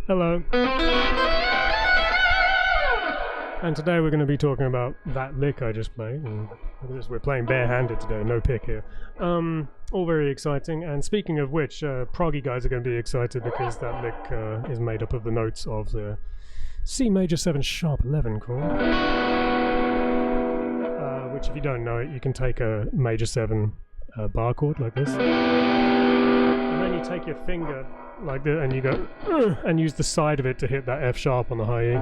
Hello. And today we're going to be talking about that lick I just played. And we're playing barehanded today, no pick here. All very exciting. And speaking of which, proggy guys are going to be excited because that lick is made up of the notes of the C major 7 sharp 11 chord. Which, if you don't know it, you can take a major 7 bar chord like this. And then you take your finger like that and you go and use the side of it to hit that F sharp on the high E.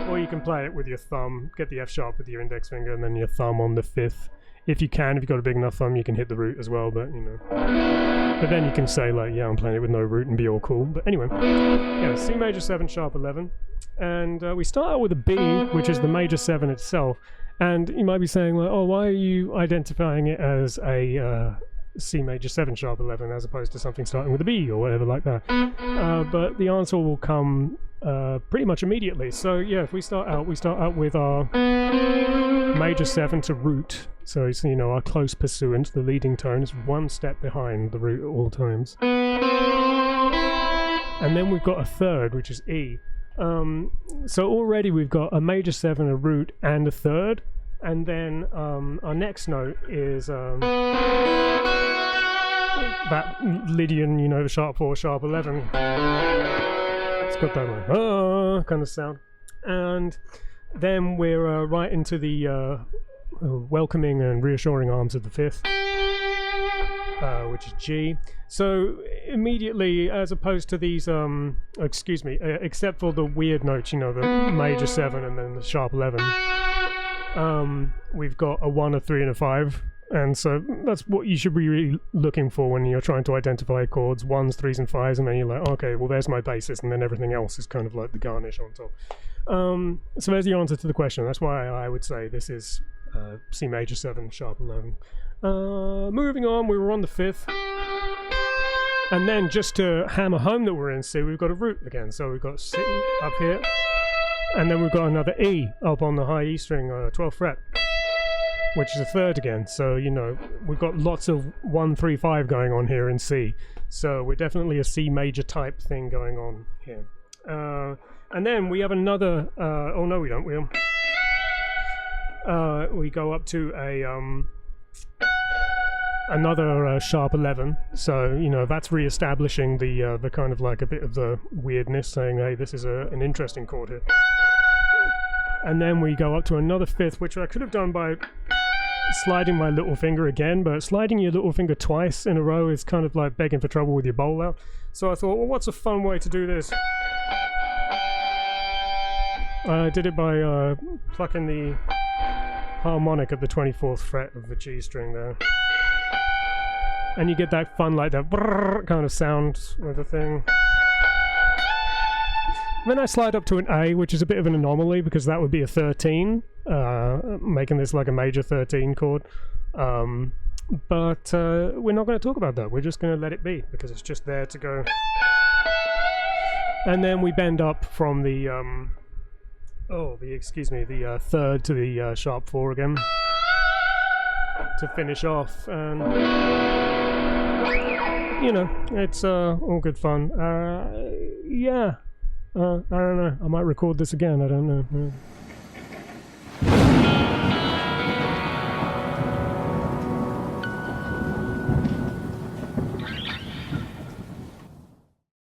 Or you can play it with your thumb, get the F sharp with your index finger and then your thumb on the 5th. If you can, if you've got a big enough thumb, you can hit the root as well, but you know. But then you can say like, yeah, I'm playing it with no root and be all cool. But anyway, yeah, C major 7 sharp 11. And we start out with a B, which is the major 7 itself. And you might be saying, like, oh, why are you identifying it as a C major 7 sharp 11 as opposed to something starting with a B or whatever like that? But the answer will come pretty much immediately. So yeah, if we start out with our major 7 to root. So you know, our close pursuant, the leading tone, is one step behind the root at all times. And then we've got a third, which is E. So already we've got a major 7, a root, and a third. And then our next note is that Lydian, you know, the sharp 4, sharp 11. It's got that like kind of sound. And then we're right into the welcoming and reassuring arms of the 5th, which is G. So immediately, as opposed to these, except for the weird notes, you know, the major 7 and then the sharp 11, we've got a 1, a 3, and a 5. And so that's what you should be really looking for when you're trying to identify chords: 1s, 3s, and 5s, and then you're like, okay, well, there's my basis, and then everything else is kind of like the garnish on top. So there's the answer to the question. That's why I would say this is C major 7, sharp 11. Moving on, we were on the 5th. And then just to hammer home that we're in C, we've got a root again. So we've got C up here, and then we've got another E up on the high E string, 12th fret, which is a third again. So, you know, we've got lots of 1, 3, 5 going on here in C. So we're definitely a C major type thing going on here. And then we have another, oh no we don't, we go up to a another sharp 11. So, you know, that's re-establishing the kind of like a bit of the weirdness, saying, hey, this is an interesting chord here. And then we go up to another 5th, which I could have done by sliding my little finger again, but sliding your little finger twice in a row is kind of like begging for trouble with your bowl out. So I thought, well, what's a fun way to do this? I did it by plucking the harmonic at the 24th fret of the G string there. And you get that fun, like that brrr kind of sound with the thing. Then I slide up to an A, which is a bit of an anomaly because that would be a 13, making this like a major 13 chord. But we're not going to talk about that. We're just going to let it be because it's just there to go. And then we bend up from the the third to the sharp 4 again to finish off. And you know, it's all good fun. Yeah. I don't know. I might record this again. I don't know.